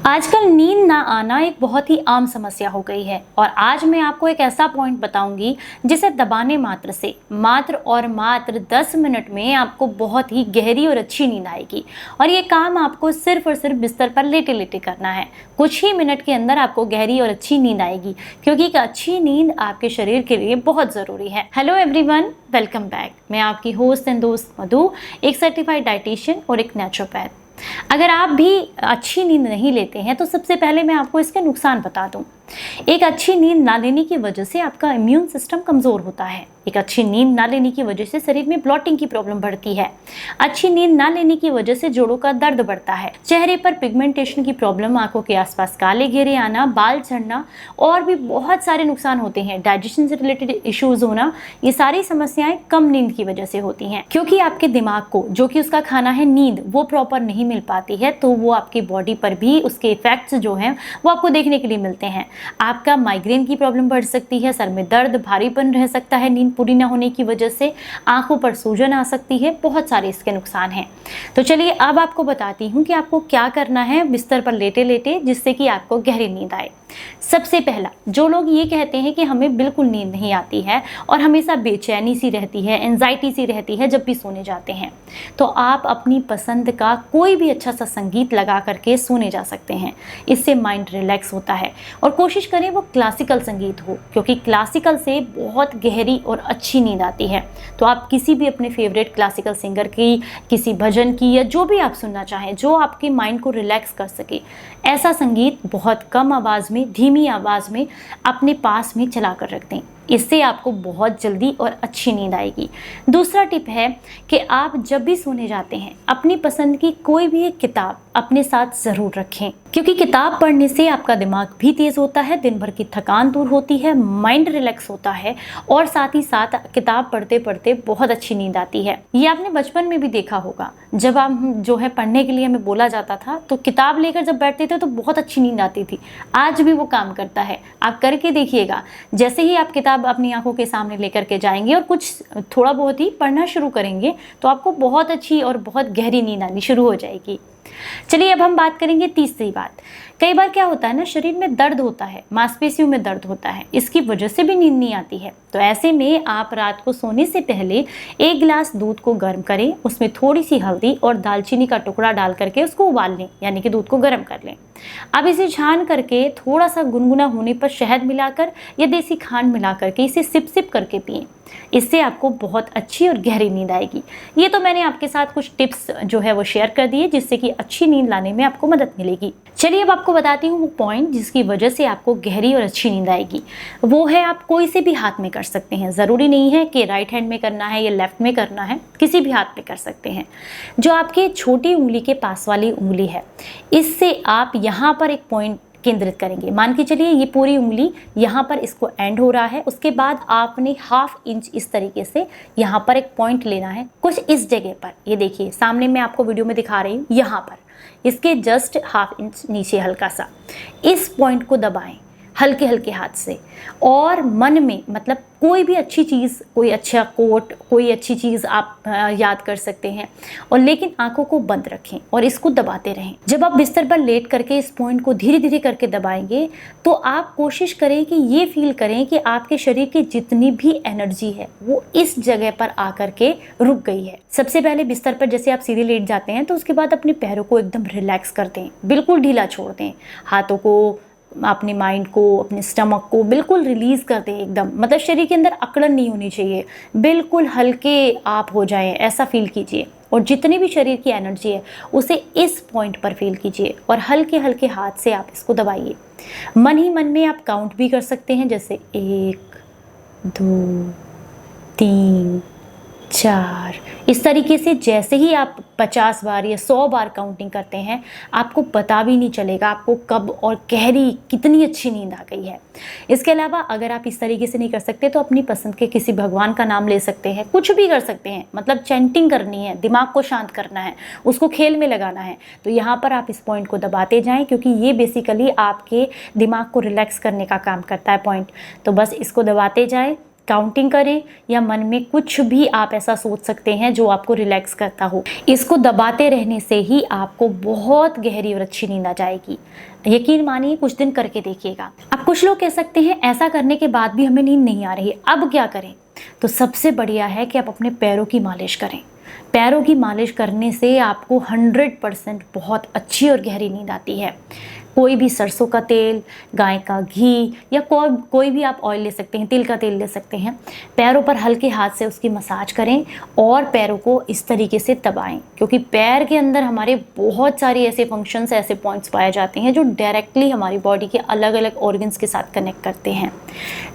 आजकल नींद ना आना एक बहुत ही आम समस्या हो गई है और आज मैं आपको एक ऐसा पॉइंट बताऊंगी जिसे दबाने मात्र से मात्र 10 मिनट में आपको बहुत ही गहरी और अच्छी नींद आएगी। और ये काम आपको सिर्फ और सिर्फ बिस्तर पर लेटे लेटे करना है। कुछ ही मिनट के अंदर आपको गहरी और अच्छी नींद आएगी, क्योंकि एक अच्छी नींद आपके शरीर के लिए बहुत ज़रूरी है। Hello everyone, welcome back. मैं आपकी होस्ट एंड दोस्त मधु, एक सर्टिफाइड डाइटिशियन और एक नेचुरोपैथ। अगर आप भी अच्छी नींद नहीं लेते हैं तो सबसे पहले मैं आपको इसके नुकसान बता दूं। एक अच्छी नींद ना लेने की वजह से आपका इम्यून सिस्टम कमज़ोर होता है। एक अच्छी नींद ना लेने की वजह से शरीर में ब्लॉटिंग की प्रॉब्लम बढ़ती है। अच्छी नींद ना लेने की वजह से जोड़ों का दर्द बढ़ता है, चेहरे पर पिगमेंटेशन की प्रॉब्लम, आंखों के आसपास काले घेरे आना, बाल झड़ना और भी बहुत सारे नुकसान होते हैं। डाइजेशन से रिलेटेड इश्यूज होना, ये सारी समस्याएं कम नींद की वजह से होती हैं, क्योंकि आपके दिमाग को जो कि उसका खाना है नींद, वो प्रॉपर नहीं मिल पाती है, तो वो आपकी बॉडी पर भी उसके इफेक्ट्स जो हैं वो आपको देखने के लिए मिलते हैं। आपका माइग्रेन की प्रॉब्लम बढ़ सकती है, सर में दर्द, भारीपन रह सकता है नींद पूरी ना होने की वजह से, आंखों पर सूजन आ सकती है, बहुत सारे इसके नुकसान हैं। तो चलिए अब आपको बताती हूँ कि आपको क्या करना है बिस्तर पर लेटे लेटे जिससे कि आपको गहरी नींद आए। सबसे पहला, जो लोग ये कहते हैं कि हमें बिल्कुल नींद नहीं आती है और हमेशा बेचैनी सी रहती है, एंजाइटी सी रहती है जब भी सोने जाते हैं, तो आप अपनी पसंद का कोई भी अच्छा सा संगीत लगा करके सोने जा सकते हैं। इससे माइंड रिलैक्स होता है। और कोशिश करें वो क्लासिकल संगीत हो, क्योंकि क्लासिकल से बहुत गहरी और अच्छी नींद आती है। तो आप किसी भी अपने फेवरेट क्लासिकल सिंगर की, किसी भजन की, या जो भी आप सुनना चाहें जो आपके माइंड को रिलैक्स कर सके, ऐसा संगीत बहुत कम आवाज़ में, धीमी आवाज़ में अपने पास में चला कर रख दें। इससे आपको बहुत जल्दी और अच्छी नींद आएगी। दूसरा टिप है कि आप जब भी सोने जाते हैं अपनी पसंद की कोई भी एक किताब अपने साथ ज़रूर रखें, क्योंकि किताब पढ़ने से आपका दिमाग भी तेज़ होता है, दिन भर की थकान दूर होती है, माइंड रिलैक्स होता है और साथ ही साथ किताब पढ़ते पढ़ते बहुत अच्छी नींद आती है। ये आपने बचपन में भी देखा होगा, जब हम जो है पढ़ने के लिए हमें बोला जाता था तो किताब लेकर जब बैठते थे तो बहुत अच्छी नींद आती थी। आज भी वो काम करता है, आप करके देखिएगा। जैसे ही आप किताब अपनी आंखों के सामने लेकर के जाएंगे और कुछ थोड़ा बहुत ही पढ़ना शुरू करेंगे तो आपको बहुत अच्छी और बहुत गहरी नींद आनी शुरू हो जाएगी। चलिए अब हम बात करेंगे तीसरी बात। कई बार क्या होता है ना, शरीर में दर्द होता है, मांसपेशियों में दर्द होता है, इसकी वजह से भी नींद नहीं आती है। तो ऐसे में आप रात को सोने से पहले 1 गिलास दूध को गर्म करें, उसमें थोड़ी सी हल्दी और दालचीनी का टुकड़ा डाल करके उसको उबाल लें, यानी कि दूध को गर्म कर लें। अब इसे छान करके थोड़ा सा गुनगुना होने पर शहद मिलाकर या देसी खांड मिला करके इसे सिप सिप करके पिएं। इससे आपको बहुत अच्छी और गहरी नींद आएगी। ये तो मैंने आपके साथ कुछ टिप्स जो है वो शेयर कर दिए जिससे कि अच्छी नींद लाने में आपको मदद मिलेगी। चलिए अब आपको बताती हूँ वो पॉइंट जिसकी वजह से आपको गहरी और अच्छी नींद आएगी। वो है, आप कोई से भी हाथ में कर सकते हैं, ज़रूरी नहीं है कि राइट हैंड में करना है या लेफ्ट में करना है, किसी भी हाथ में कर सकते हैं। जो आपके छोटी उंगली के पास वाली उंगली है, इससे आप यहाँ पर एक पॉइंट केंद्रित करेंगे। मान के चलिए ये पूरी उंगली यहाँ पर इसको एंड हो रहा है, उसके बाद आपने 1/2 इंच इस तरीके से यहाँ पर एक पॉइंट लेना है, कुछ इस जगह पर। ये देखिए सामने मैं आपको वीडियो में दिखा रही हूँ, यहाँ पर इसके जस्ट 1/2 इंच नीचे हल्का सा इस पॉइंट को दबाएं हल्के हल्के हाथ से, और मन में मतलब कोई भी अच्छी चीज़, कोई अच्छा कोट, कोई अच्छी चीज़ आप याद कर सकते हैं, और लेकिन आंखों को बंद रखें और इसको दबाते रहें। जब आप बिस्तर पर लेट करके इस पॉइंट को धीरे धीरे करके दबाएंगे तो आप कोशिश करें कि ये फील करें कि आपके शरीर की जितनी भी एनर्जी है वो इस जगह पर आकर के रुक गई है। सबसे पहले बिस्तर पर जैसे आप सीधे लेट जाते हैं तो उसके बाद अपने पैरों को एकदम रिलैक्स कर दें, बिल्कुल ढीला छोड़ दें, हाथों को, अपने माइंड को, अपने स्टमक को बिल्कुल रिलीज़ कर दें एकदम। मतलब शरीर के अंदर अकड़न नहीं होनी चाहिए, बिल्कुल हल्के आप हो जाएं, ऐसा फील कीजिए। और जितनी भी शरीर की एनर्जी है उसे इस पॉइंट पर फील कीजिए और हल्के हल्के हाथ से आप इसको दबाइए। मन ही मन में आप काउंट भी कर सकते हैं, जैसे 1 2 3 4, इस तरीके से। जैसे ही आप 50 बार या 100 बार काउंटिंग करते हैं आपको पता भी नहीं चलेगा आपको कब और गहरी कितनी अच्छी नींद आ गई है। इसके अलावा अगर आप इस तरीके से नहीं कर सकते तो अपनी पसंद के किसी भगवान का नाम ले सकते हैं, कुछ भी कर सकते हैं। मतलब चैंटिंग करनी है, दिमाग को शांत करना है, उसको खेल में लगाना है, तो यहाँ पर आप इस पॉइंट को दबाते जाएं, क्योंकि ये बेसिकली आपके दिमाग को रिलैक्स करने का काम करता है पॉइंट। तो बस इसको दबाते जाएं, काउंटिंग करें या मन में कुछ भी आप ऐसा सोच सकते हैं जो आपको रिलैक्स करता हो। इसको दबाते रहने से ही आपको बहुत गहरी और अच्छी नींद आ जाएगी। यकीन मानिए, कुछ दिन करके देखिएगा। अब कुछ लोग कह सकते हैं ऐसा करने के बाद भी हमें नींद नहीं आ रही है, अब क्या करें? तो सबसे बढ़िया है कि आप अपने पैरों की मालिश करें। पैरों की मालिश करने से आपको 100% बहुत अच्छी और गहरी नींद आती है। कोई भी सरसों का तेल, गाय का घी या कोई भी आप ऑयल ले सकते हैं, तिल का तेल ले सकते हैं। पैरों पर हल्के हाथ से उसकी मसाज करें और पैरों को इस तरीके से दबाएं, क्योंकि पैर के अंदर हमारे बहुत सारे ऐसे फंक्शंस, ऐसे पॉइंट्स पाए जाते हैं जो डायरेक्टली हमारी बॉडी के अलग अलग ऑर्गन्स के साथ कनेक्ट करते हैं।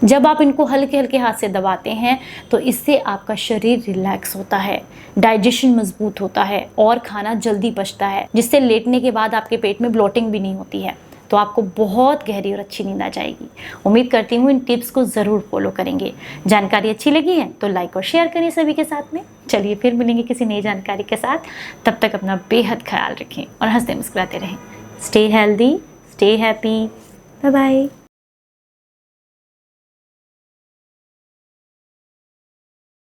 जब आप इनको हल्के हल्के हाथ से दबाते हैं तो इससे आपका शरीर रिलैक्स होता है, डाइजेशन मजबूत होता है और खाना जल्दी पचता है, जिससे लेटने के बाद आपके पेट में ब्लोटिंग भी नहीं होती है। तो आपको बहुत गहरी और अच्छी नींद आ जाएगी। उम्मीद करती हूँ इन टिप्स को ज़रूर फॉलो करेंगे। जानकारी अच्छी लगी है तो लाइक और शेयर करें सभी के साथ में। चलिए फिर मिलेंगे किसी नई जानकारी के साथ। तब तक अपना बेहद ख्याल रखें और हंसते मुस्कुराते रहें। Stay healthy, stay happy, bye bye.